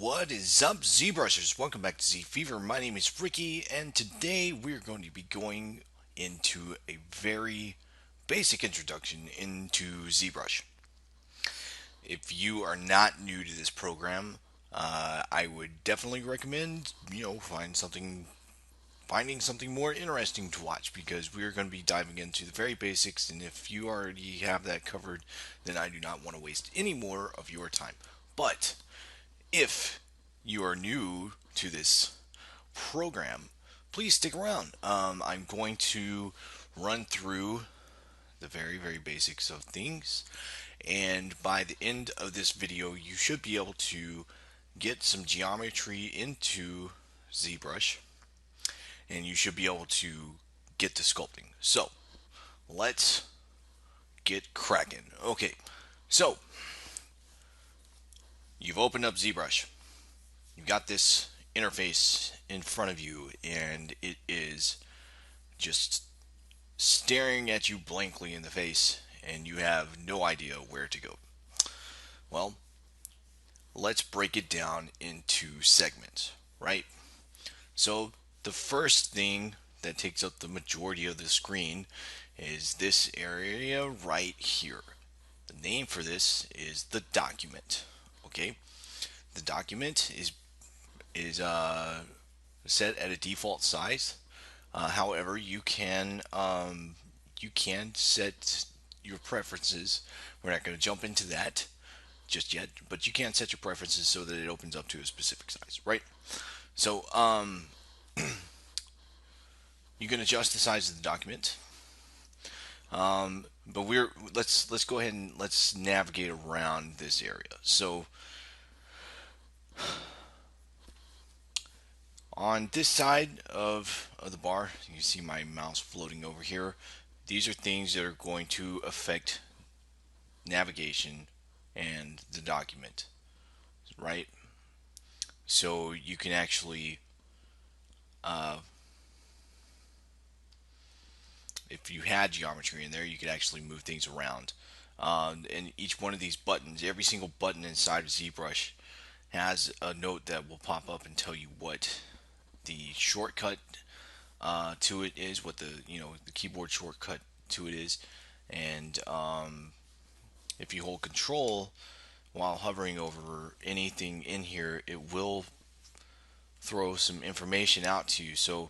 What is up, ZBrushers? Welcome back to Z Fever. My name is Ricky, and today we're going to be going into a very basic introduction into ZBrush. If you are not new to this program, I would definitely recommend finding something more interesting to watch because we're going to be diving into the very basics. And if you already have that covered, then I do not want to waste any more of your time. But if you are new to this program, please stick around. I'm going to run through the very basics of things, and by the end of this video, you should be able to get some geometry into ZBrush, and you should be able to get to sculpting. So, let's get cracking. Okay, so you've opened up ZBrush. You've got this interface in front of you, and it is just staring at you blankly in the face, and you have no idea where to go. Well, let's break it down into segments, right? So, the first thing that takes up the majority of the screen is this area right here. The name for this is the document. Okay, the document is set at a default size. However, you can set your preferences. We're not going to jump into that just yet, but you can set your preferences so that it opens up to a specific size, right? So you can adjust the size of the document. But let's go ahead and let's navigate around this area. So on this side of the bar, you can see my mouse floating over here. These are things that are going to affect navigation and the document, right? So you can actually, if you had geometry in there, you could actually move things around. And each one of these buttons, every single button inside of ZBrush has a note that will pop up and tell you what the shortcut to it is, what the keyboard shortcut to it is, and if you hold Control while hovering over anything in here, it will throw some information out to you. So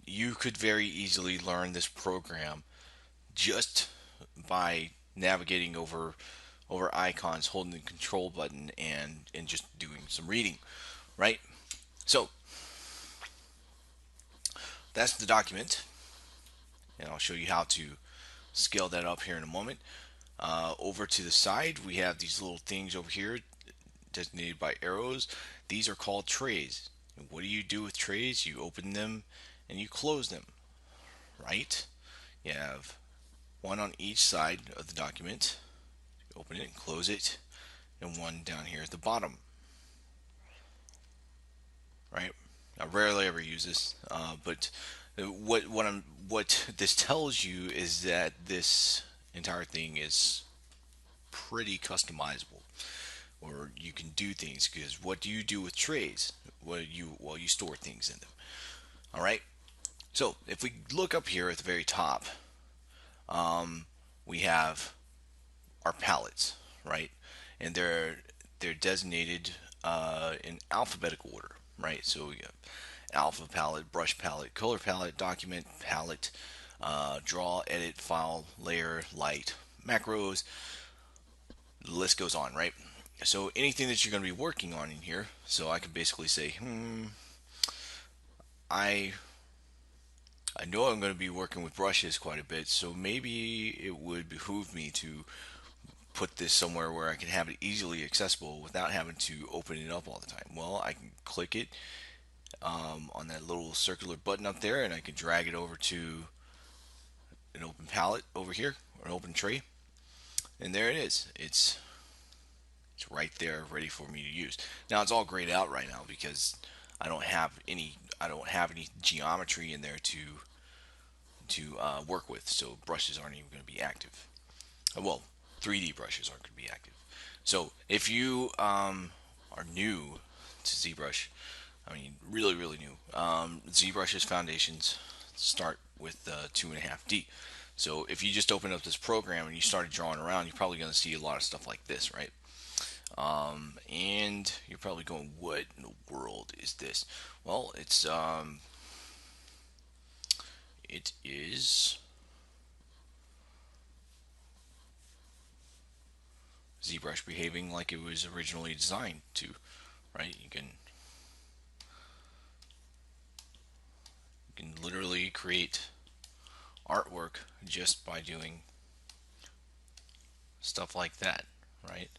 you could very easily learn this program just by navigating over icons, holding the control button, and just doing some reading, right? So that's the document, and I'll show you how to scale that up here in a moment. Over to the side, we have these little things over here designated by arrows. These are called trays. And what do you do with trays? You open them and you close them, right? You have one on each side of the document. You open it and close it, and one down here at the bottom, right? I rarely ever use this, but what this tells you is that this entire thing is pretty customizable, or you can do things. Because what do you do with trays? You store things in them. All right. So if we look up here at the very top, we have our palettes, right? And they're designated in alphabetical order, right? So we have alpha palette, brush palette, color palette, document palette, draw, edit, file, layer, light, macros. The list goes on, right? So anything that you're going to be working on in here, so I can basically say, I I know I'm going to be working with brushes quite a bit, so maybe it would behoove me to put this somewhere where I can have it easily accessible without having to open it up all the time. Well, I can click it on that little circular button up there, and I can drag it over to an open palette over here, or an open tray, and there it is. It's right there, ready for me to use. Now it's all grayed out right now because I don't have any geometry in there to work with, so brushes aren't even going to be active. Well, 3D brushes aren't going to be active. So if you are new to ZBrush. I mean, really, really new. ZBrush's foundations start with 2.5D. So if you just open up this program and you started drawing around, you're probably going to see a lot of stuff like this, right? And you're probably going, "What in the world is this?" Well, it is ZBrush behaving like it was originally designed to, right? You can literally create artwork just by doing stuff like that, right?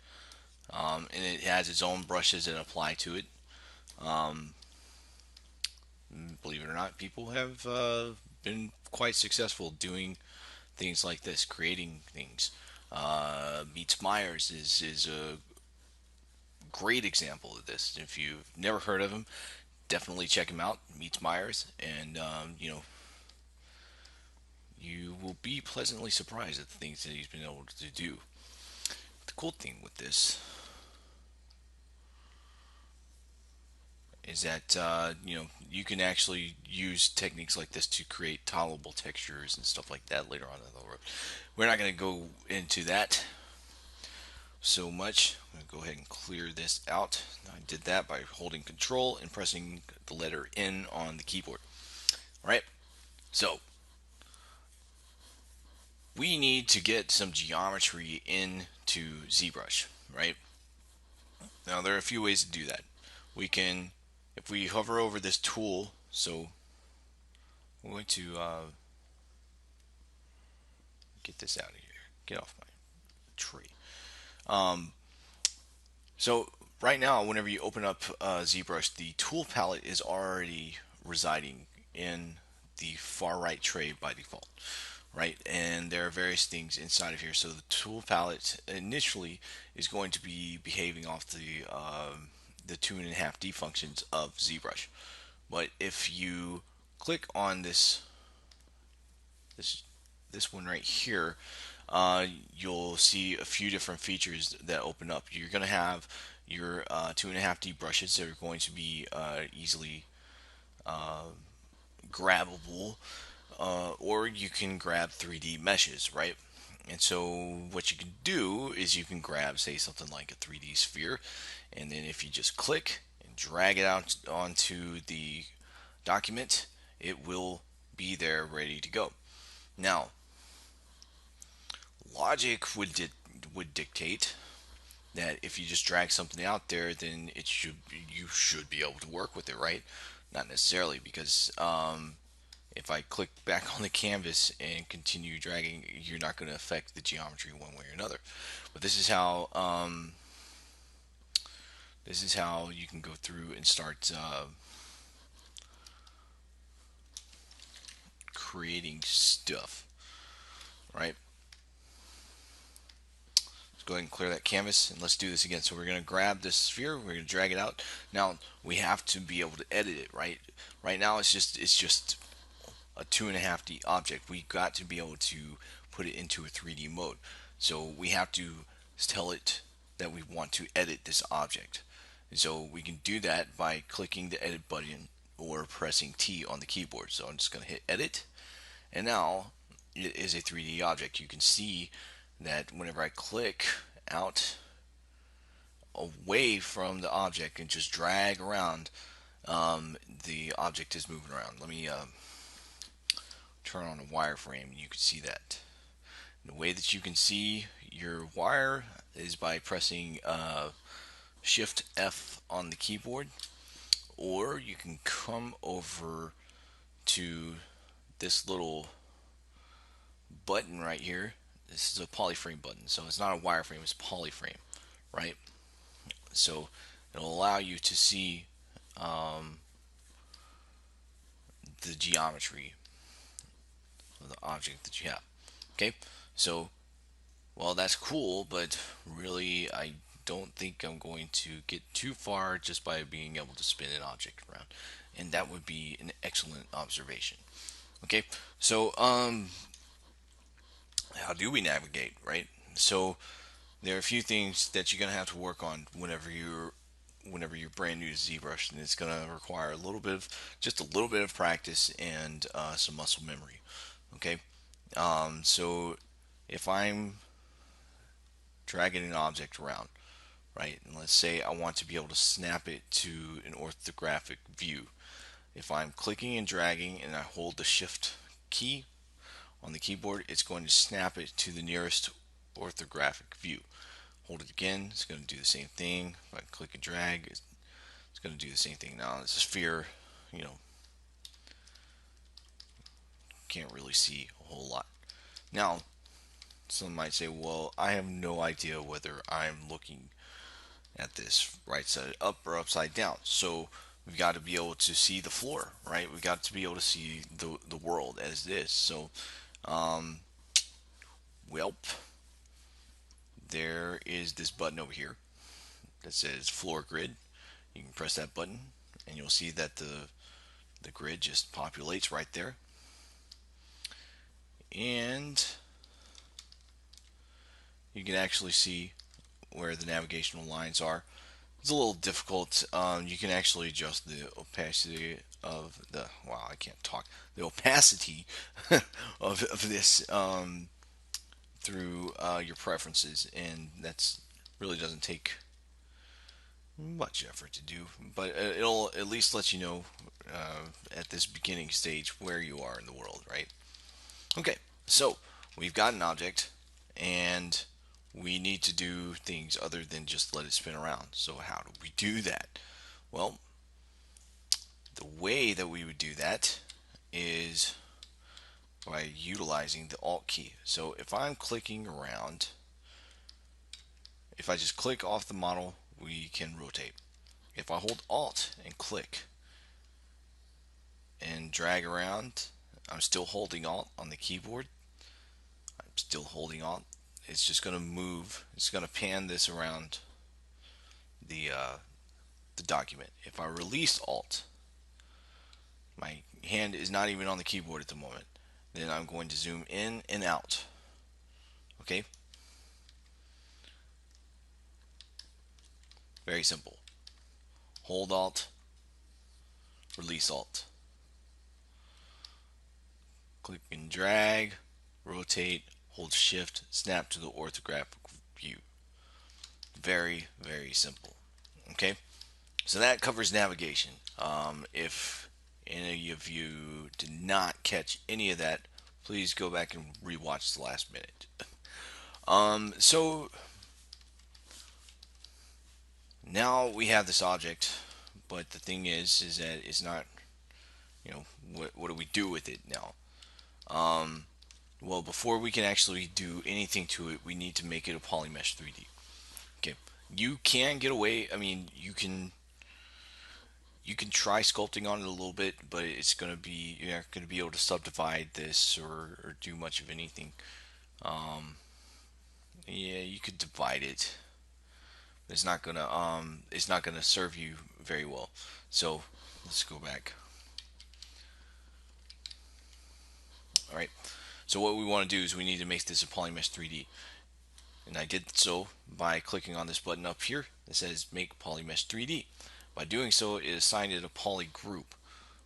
And it has its own brushes that apply to it. Um, Believe it or not, people have been quite successful doing things like this, creating things. Meets Myers is a great example of this. If you've never heard of him, definitely check him out. Meets Myers, and you will be pleasantly surprised at the things that he's been able to do. The cool thing with this is that you can actually use techniques like this to create tolerable textures and stuff like that later on in the road. We're not going to go into that so much. I'm going to go ahead and clear this out. I did that by holding Control and pressing the letter N on the keyboard. All right, so we need to get some geometry into ZBrush, right? Now there are a few ways to do that. We can, if we hover over this tool, so I'm going to get this out of here. Get off my tree. Um, so right now, whenever you open up ZBrush, the tool palette is already residing in the far right tray by default, right? And there are various things inside of here. So the tool palette initially is going to be behaving off the 2.5D functions of ZBrush. But if you click on this this one right here, you'll see a few different features that open up. You're going to have your 2.5D brushes that are going to be easily grabbable, or you can grab 3D meshes, right? And so what you can do is you can grab, say, something like a 3D sphere, and then if you just click and drag it out onto the document, it will be there ready to go. Now, logic would dictate that if you just drag something out there, then you should be able to work with it, right? Not necessarily, because if I click back on the canvas and continue dragging, you're not going to affect the geometry one way or another. But this is how you can go through and start creating stuff, right? Let's go ahead and clear that canvas and let's do this again. So we're going to grab this sphere, we're going to drag it out. Now we have to be able to edit it, right? Right now it's just a 2.5D object. We got to be able to put it into a 3D mode. So we have to tell it that we want to edit this object. And so we can do that by clicking the edit button or pressing T on the keyboard. So I'm just going to hit edit, and now it is a 3D object. You can see that whenever I click out away from the object and just drag around, the object is moving around. Let me turn on a wireframe and you can see that. The way that you can see your wire is by pressing Shift F on the keyboard, or you can come over to this little button right here. This is a polyframe button, so it's not a wireframe, it's polyframe, right? So it'll allow you to see the geometry of the object that you have. Okay, so well, that's cool, but really I don't think I'm going to get too far just by being able to spin an object around, and that would be an excellent observation. Okay, so how do we navigate, right? So there are a few things that you're going to have to work on whenever you're whenever you're brand new to ZBrush, and it's going to require a little bit of just a little bit of practice and some muscle memory. Okay, so if I'm dragging an object around, right, and let's say I want to be able to snap it to an orthographic view. If I'm clicking and dragging and I hold the shift key on the keyboard, it's going to snap it to the nearest orthographic view. Hold it again, it's going to do the same thing. If I click and drag, it's going to do the same thing. Now, this is sphere, you know, can't really see a whole lot. Now, some might say, well, I have no idea whether I'm looking at this right side up or upside down. So we've got to be able to see the floor, right? We've got to be able to see the world as this. So, well, there is this button over here that says floor grid. You can press that button and you'll see that the grid just populates right there. And you can actually see where the navigational lines are. It's a little difficult. You can actually adjust the opacity of the, wow, I can't talk, the opacity of this through your preferences, and that's really doesn't take much effort to do, but it'll at least let you know at this beginning stage where you are in the world, right? Okay, so we've got an object, and we need to do things other than just let it spin around. So how do we do that? Well, the way that we would do that is by utilizing the Alt key. So if I'm clicking around, if I just click off the model, we can rotate. If I hold Alt and click and drag around, I'm still holding Alt on the keyboard. I'm still holding Alt. It's just going to move. It's going to pan this around the the document. If I release Alt, my hand is not even on the keyboard at the moment. Then I'm going to zoom in and out. Okay? Very simple. Hold Alt, release Alt. Click and drag, rotate, hold Shift, snap to the orthographic view. Very, very simple. Okay? So that covers navigation. If any of you did not catch any of that, please go back and rewatch the last minute. So now we have this object, but the thing is that it's not, you know, what do we do with it now? Well, before we can actually do anything to it, we need to make it a polymesh 3D. Okay, you can get away. I mean, you can try sculpting on it a little bit, but it's going to be, you're not going to be able to subdivide this or do much of anything. Yeah, you could divide it. It's not gonna serve you very well. So let's go back. All right. So what we want to do is we need to make this a polymesh 3D, and I did so by clicking on this button up here that says make polymesh 3D. By doing so, it assigned it a poly group.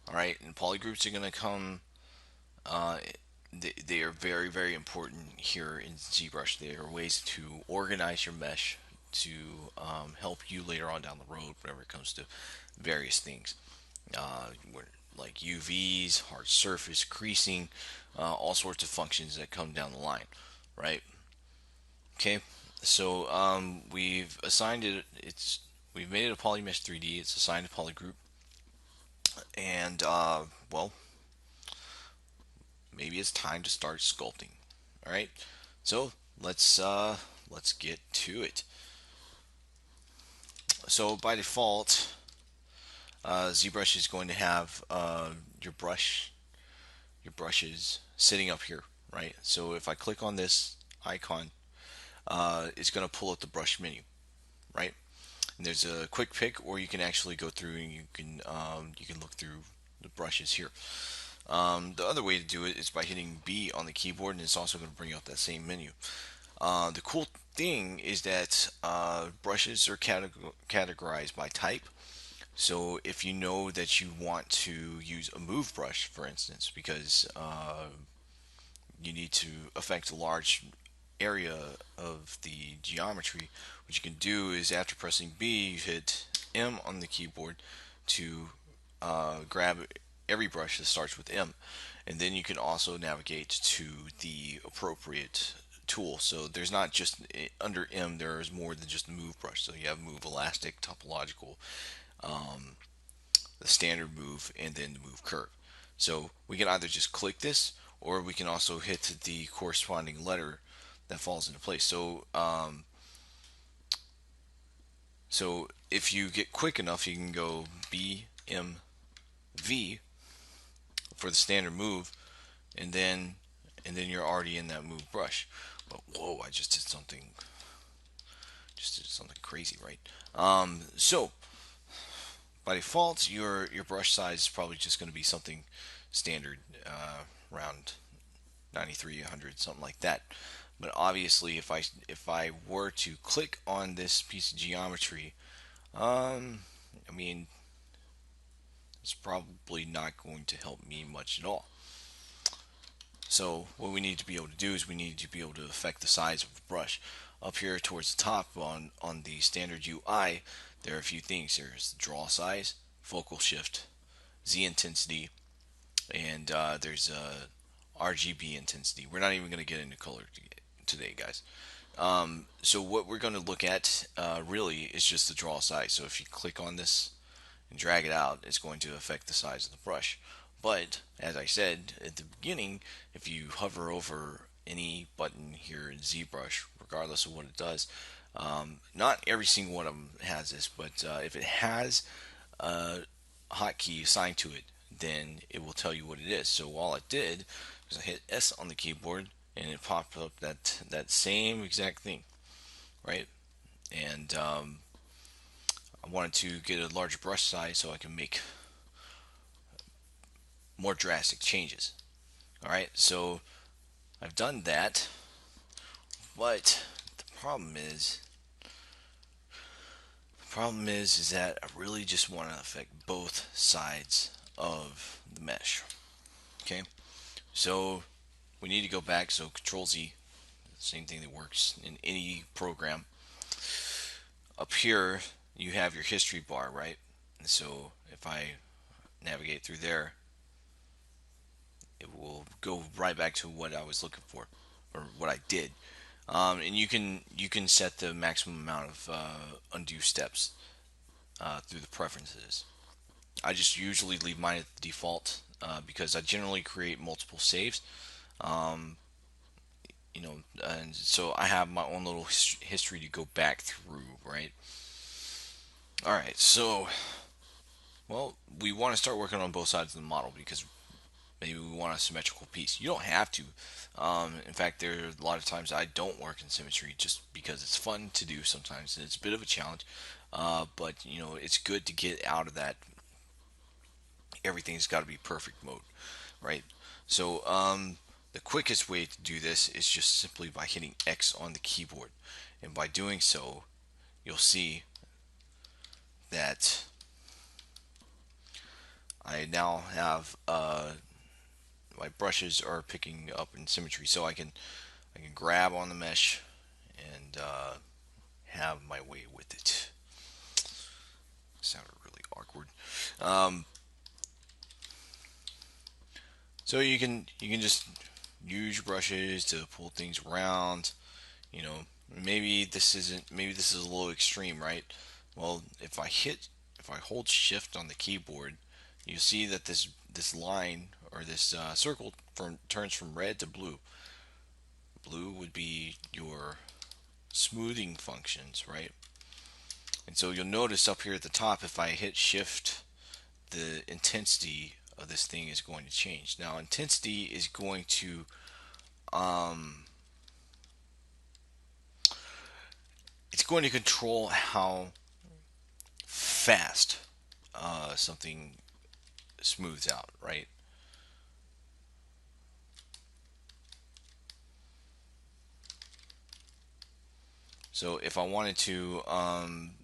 All right, and poly groups are going to come. Uh, they are very, very important here in ZBrush. They are ways to organize your mesh to help you later on down the road whenever it comes to various things, like UVs, hard surface, creasing, all sorts of functions that come down the line, right? Okay, so we've assigned it. We've made it a polymesh 3D. It's assigned a polygroup, and well, maybe it's time to start sculpting. All right, so let's get to it. So by default, ZBrush is going to have your brushes sitting up here, right? So if I click on this icon, it's going to pull up the brush menu, right? And there's a quick pick, or you can actually go through and you can look through the brushes here. The other way to do it is by hitting B on the keyboard, and it's also going to bring up that same menu. The cool thing is that brushes are categorized by type. So if you know that you want to use a move brush, for instance, because you need to affect a large area of the geometry, what you can do is after pressing B, you hit M on the keyboard to grab every brush that starts with M. And then you can also navigate to the appropriate tool. So there's not just under M, there's more than just the move brush. So you have move elastic, topological, the standard move, and then the move curve. So we can either just click this, or we can also hit the corresponding letter that falls into place. So if you get quick enough, you can go B M V for the standard move, and then you're already in that move brush. But whoa, I just did something crazy, right? So by default, your brush size is probably just going to be something standard, around 93, 100, something like that. But obviously, if I were to click on this piece of geometry, I mean, it's probably not going to help me much at all. So what we need to be able to do is we need to be able to affect the size of the brush. Up here towards the top on the standard UI, there are a few things. There's draw size, focal shift, Z intensity, and there's RGB intensity. We're not even going to get into color today, guys. So what we're going to look at really is just the draw size. So if you click on this and drag it out, it's going to affect the size of the brush. But as I said at the beginning, if you hover over any button here in ZBrush, regardless of what it does, not every single one of them has this, but if it has a hotkey assigned to it, then it will tell you what it is. So all it did was I hit S on the keyboard, and it popped up that same exact thing, right? And I wanted to get a larger brush size so I can make more drastic changes. All right, so I've done that, but the problem is that I really just want to affect both sides of the mesh. Okay, so we need to go back. So Control Z, same thing that works in any program. Up here, you have your history bar, right? And so if I navigate through there, it will go right back to what I was looking for, or what I did. And you can set the maximum amount of undo steps through the preferences. I just usually leave mine at the default because I generally create multiple saves. Um, and so I have my own little history to go back through, right? All right, so well, we want to start working on both sides of the model because maybe we want a symmetrical piece. You don't have to. In fact, there are a lot of times I don't work in symmetry just because it's fun to do sometimes, and it's a bit of a challenge. But it's good to get out of that. Everything's got to be perfect mode, right? So the quickest way to do this is just simply by hitting X on the keyboard, and by doing so, you'll see that I now have my brushes are picking up in symmetry, so I can grab on the mesh and have my way with it. Sounded really awkward. Um, so you can just use your brushes to pull things around. You know, maybe this is a little extreme, right? Well, if I hold Shift on the keyboard, you see that this line or this circle turns from red to blue. Blue would be your smoothing functions, right? And so you'll notice up here at the top, if I hit Shift, the intensity of this thing is going to change. Now, intensity is going to it's going to control how fast something smooths out, right? So if I wanted to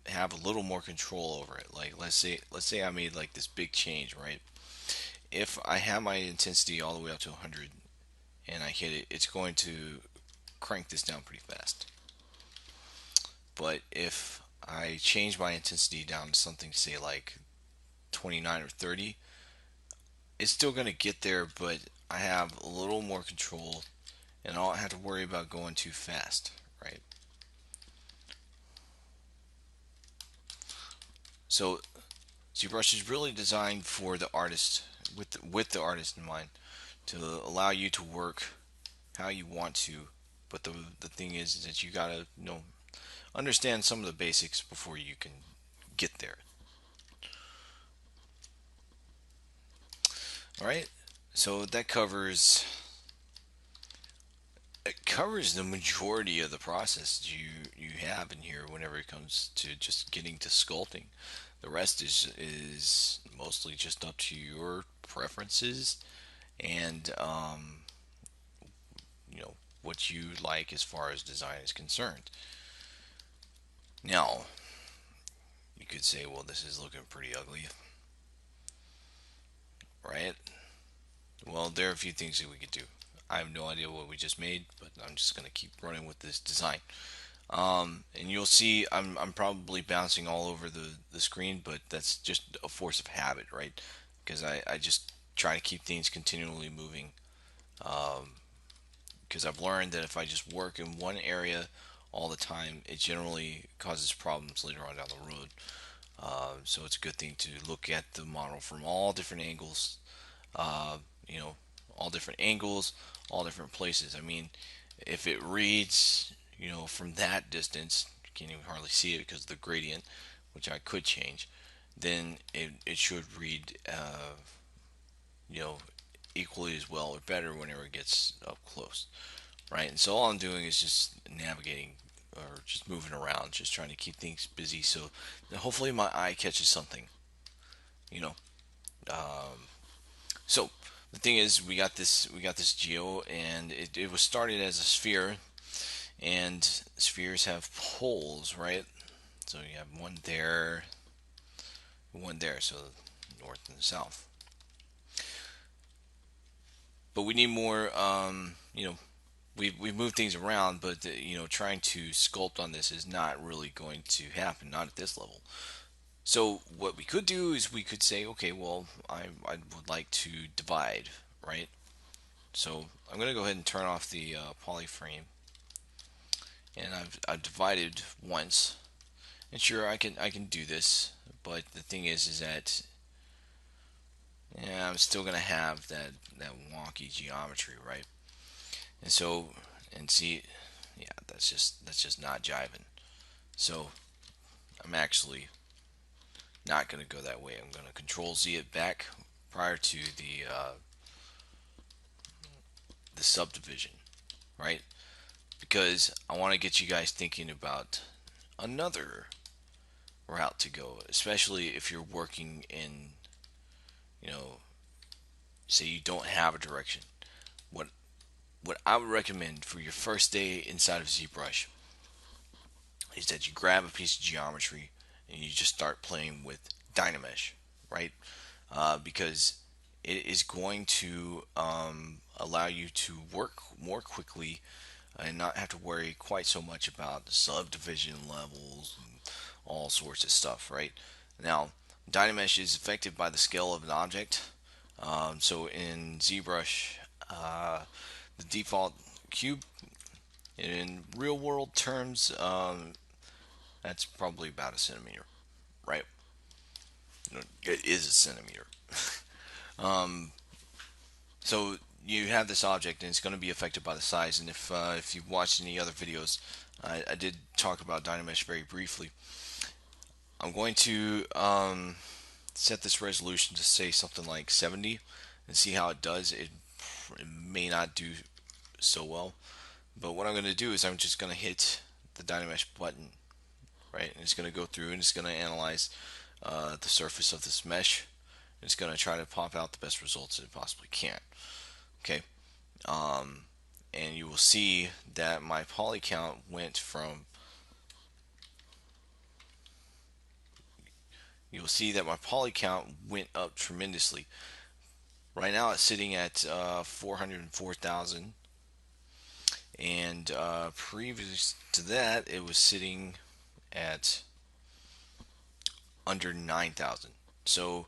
have a little more control over it, like let's say I made like this big change, right? If I have my intensity all the way up to 100 and I hit it, it's going to crank this down pretty fast. But if I change my intensity down to something, say like 29 or 30, it's still going to get there, but I have a little more control and I don't have to worry about going too fast, right? So ZBrush is really designed for the artist, with the artist in mind, to allow you to work how you want to. But the thing is that you gotta understand some of the basics before you can get there. All right. So that covers it covers the majority of the process you have in here whenever it comes to just getting to sculpting. The rest is mostly just up to your preferences and what you like as far as design is concerned. Now, you could say, well, this is looking pretty ugly, right? Well, there are a few things that we could do. I have no idea what we just made, but I'm just going to keep running with this design. And you'll see I'm probably bouncing all over the screen, but that's just a force of habit, right? Because I just try to keep things continually moving. Because I've learned that if I just work in one area all the time, it generally causes problems later on down the road. So it's a good thing to look at the model from all different angles, uh, you know, all different angles, all different places. I mean, if it reads, from that distance, you can't even hardly see it because of the gradient, which I could change, then it should read, you know, equally as well or better whenever it gets up close, right? And so all I'm doing is just navigating or just moving around, just trying to keep things busy. So hopefully my eye catches something, you know. So the thing is, we got this geo, and it was started as a sphere, and spheres have poles, right? So you have one there, so north and south. But we need more. We've moved things around, but trying to sculpt on this is not really going to happen, not at this level. So what we could do is we could say, okay, well, I would like to divide, right? So I'm going to go ahead and turn off the poly frame, and I've divided once. And sure, I can do this, but the thing is that yeah, I'm still going to have that wonky geometry, right? And so and see, yeah, that's just not jiving. So I'm actually not going to go that way. I'm going to Control Z it back prior to the subdivision, right? Because I want to get you guys thinking about another route to go, especially if you're working in, you know, say you don't have a direction. What what I would recommend for your first day inside of ZBrush is that you grab a piece of geometry and you just start playing with Dynamesh, right? Because it is going to allow you to work more quickly and not have to worry quite so much about the subdivision levels and all sorts of stuff, right? Now, Dynamesh is affected by the scale of an object. So in ZBrush, the default cube, in real world terms, that's probably about a centimeter, right? It is a centimeter. So you have this object, and it's going to be affected by the size. And if you've watched any other videos, I did talk about Dynamesh very briefly. I'm going to set this resolution to say something like 70 and see how it does. It may not do so well, but what I'm going to do is I'm just going to hit the Dynamesh button, right? And it's going to go through and it's going to analyze the surface of this mesh. It's going to try to pop out the best results it possibly can. Okay, and you will see that my poly count went from you'll see that my poly count went up tremendously. Right now it's sitting at 404,000, and previous to that it was sitting at under 9,000. So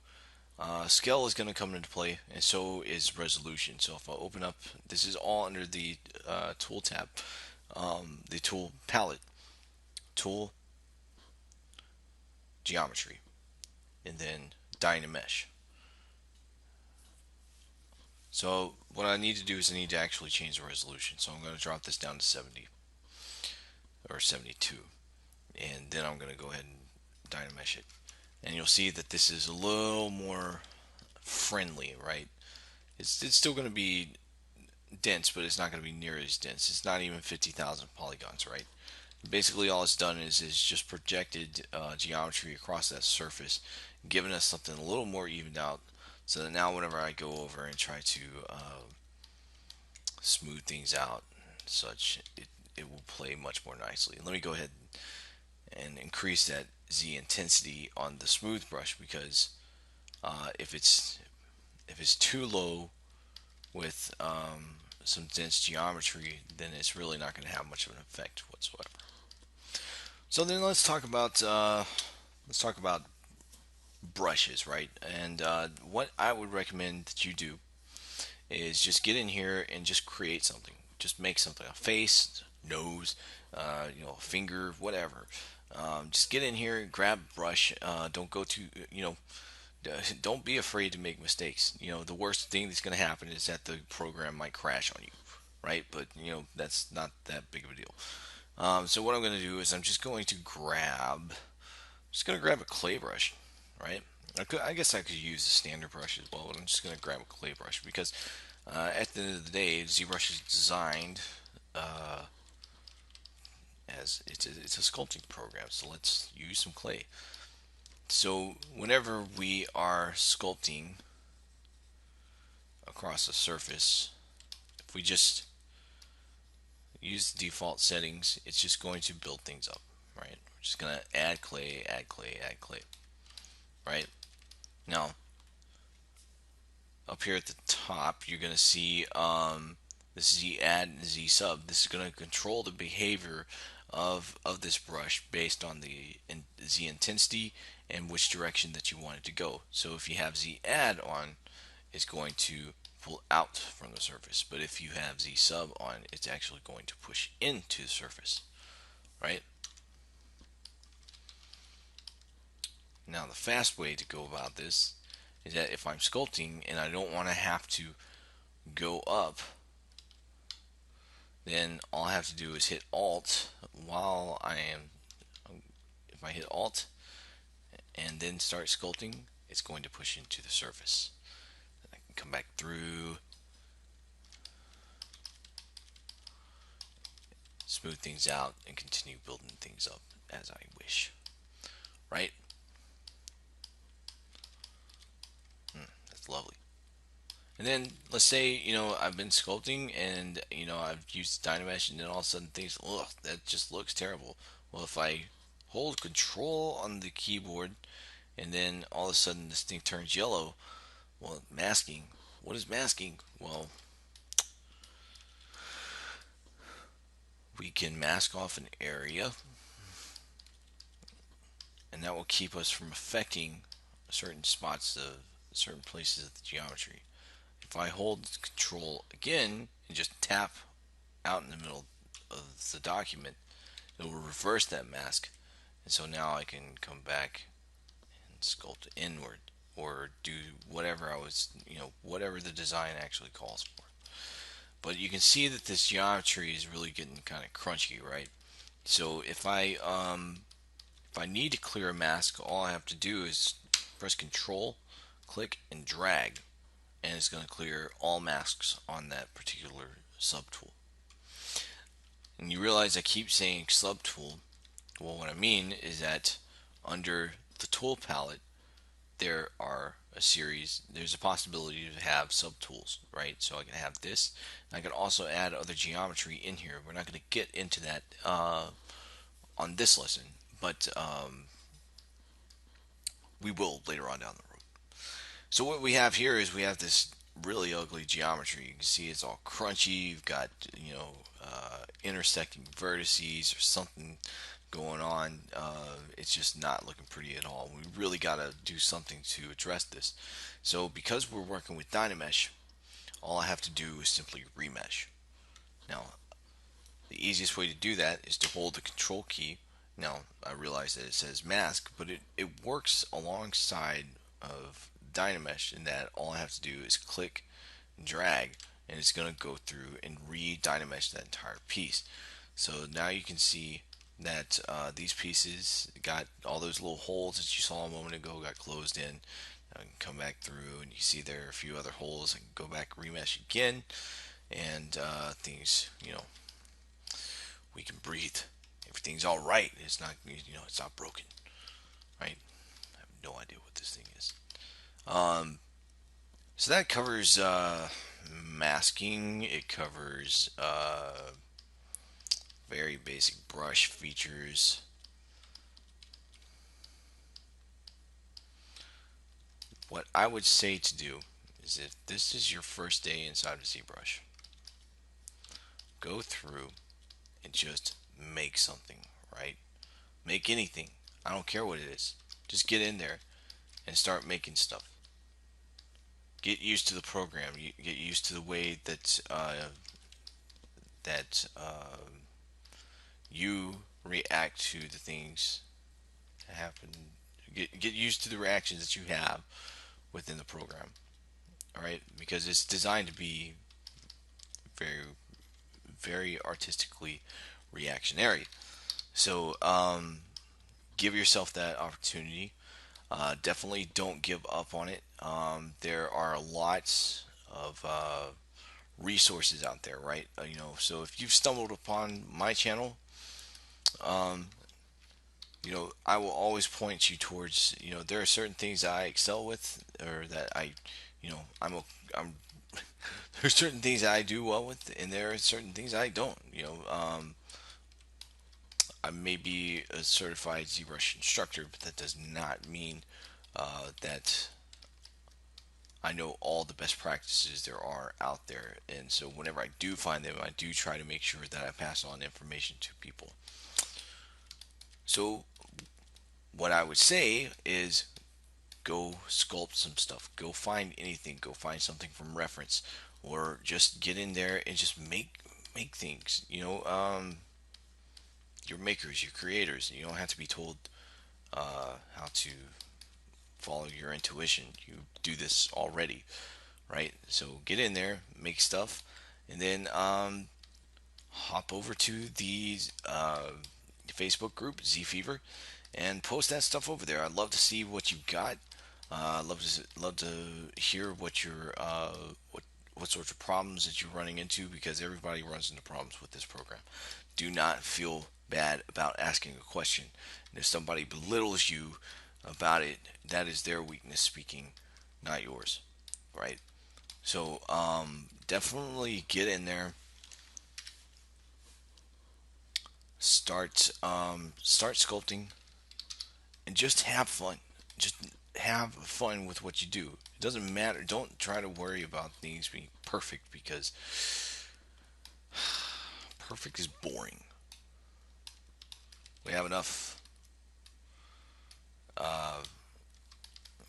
scale is going to come into play, and so is resolution. So if I open up, this is all under the tool tab, the tool palette, tool, geometry, and then Dynamesh. So what I need to do is I need to actually change the resolution. So I'm going to drop this down to 70 or 72, and then I'm going to go ahead and Dynamesh it. And you'll see that this is a little more friendly, right? It's still going to be dense, but it's not going to be near as dense. It's not even 50,000 polygons, right? Basically, all it's done is just projected geometry across that surface, giving us something a little more evened out. So that now, whenever I go over and try to smooth things out, such it will play much more nicely. Let me go ahead and increase that Z intensity on the smooth brush, because if it's too low with some dense geometry, then it's really not going to have much of an effect whatsoever. So then let's talk about brushes, right? And what I would recommend that you do is just get in here and just create something. Just make something, a face, nose, a finger, whatever. Just get in here, grab a brush. Don't go to, don't be afraid to make mistakes. The worst thing that's going to happen is that the program might crash on you, right? But that's not that big of a deal. So what I'm going to do is I'm just going to grab a clay brush, right? I guess I could use a standard brush as well, but I'm just going to grab a clay brush because at the end of the day, ZBrush is designed as it's a sculpting program. So let's use some clay. So whenever we are sculpting across a surface, if we just use the default settings, it's just going to build things up, right? We're just going to add clay, add clay, add clay, right? Now, up here at the top, you're going to see the Z add and Z sub. This is going to control the behavior of this brush based on the Z intensity and which direction that you want it to go. So if you have Z add on, it's going to pull out from the surface. But if you have Z sub on, it's actually going to push into the surface, right? Now the fast way to go about this is that if I'm sculpting and I don't want to have to go up, then all I have to do is hit Alt while if I hit Alt and then start sculpting, it's going to push into the surface. I can come back through, smooth things out, and continue building things up as I wish, right? That's lovely. And then let's say I've been sculpting and I've used Dynamesh, and then all of a sudden things, ugh, that just looks terrible. Well, if I hold Control on the keyboard and then all of a sudden this thing turns yellow, well, masking. What is masking? Well, we can mask off an area, and that will keep us from affecting certain spots of certain places of the geometry. If I hold Control again and just tap out in the middle of the document, it will reverse that mask, and so now I can come back and sculpt inward or do whatever whatever the design actually calls for. But you can see that this geometry is really getting kind of crunchy, right? So if I need to clear a mask, all I have to do is press Control, click, and drag, and it's going to clear all masks on that particular subtool. And you realize I keep saying subtool. Well, what I mean is that under the tool palette, there's a possibility to have subtools, right? So I can have this, and I can also add other geometry in here. We're not going to get into that on this lesson, but We will later on down the road. So what we have here is we have this really ugly geometry. You can see it's all crunchy. You've got, intersecting vertices or something going on. It's just not looking pretty at all. We really got to do something to address this. So because we're working with Dynamesh, all I have to do is simply remesh. Now, the easiest way to do that is to hold the control key. Now, I realize that it says mask, but it works alongside of Dynamesh in that all I have to do is click and drag, and it's going to go through and re-Dynamesh that entire piece. So now you can see that these pieces got all those little holes that you saw a moment ago got closed in. I can come back through, and you see there are a few other holes. I can go back, remesh again, and things, we can breathe. Everything's all right. It's not, it's not broken, right? I have no idea what this thing is. So that covers masking. It covers very basic brush features. What I would say to do is if this is your first day inside of ZBrush, go through and just make something, right? Make anything. I don't care what it is. Just get in there and start making stuff. Get used to the program. You get used to the way that you react to the things that happen. Get used to the reactions that you have within the program. All right, because it's designed to be very, very artistically reactionary. So give yourself that opportunity. Definitely don't give up on it. There are lots of resources out there, right? So if you've stumbled upon my channel, um, I will always point you towards, there are certain things that I excel with, or that I'm there's certain things that I do well with, and there are certain things I don't. I may be a certified ZBrush instructor, but that does not mean that I know all the best practices there are out there. And so whenever I do find them, I do try to make sure that I pass on information to people. So what I would say is go sculpt some stuff. Go find anything. Go find something from reference, or just get in there and just make things. You're makers, you're creators. You don't have to be told how to follow your intuition. You do this already, right? So get in there, make stuff, and then hop over to the Facebook group Z Fever and post that stuff over there. I'd love to see what you got. Love to hear what your what sorts of problems that you're running into, because everybody runs into problems with this program. Do not feel bad about asking a question. And if somebody belittles you about it, that is their weakness speaking, not yours, right? So definitely get in there, start sculpting, and just have fun. Just have fun with what you do. It doesn't matter. Don't try to worry about things being perfect, because perfect is boring. We have enough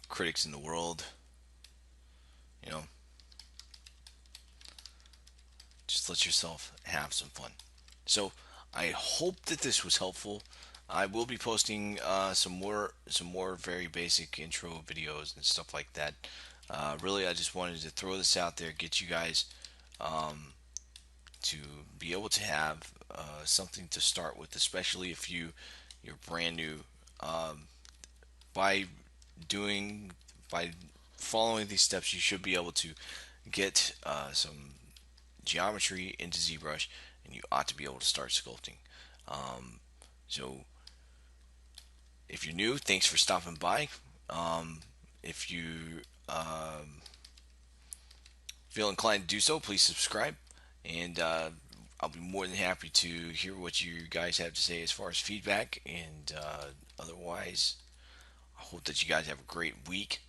critics in the world. You know, just let yourself have some fun. So I hope that this was helpful. I will be posting some more very basic intro videos and stuff like that. Really, I just wanted to throw this out there, get you guys to be able to have something to start with, especially if you're brand new. By doing by following these steps, you should be able to get some geometry into ZBrush, and you ought to be able to start sculpting. So if you're new, thanks for stopping by. If you feel inclined to do so, please subscribe, and I'll be more than happy to hear what you guys have to say as far as feedback. And otherwise, I hope that you guys have a great week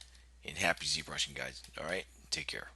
and happy ZBrushing, guys. All right, take care.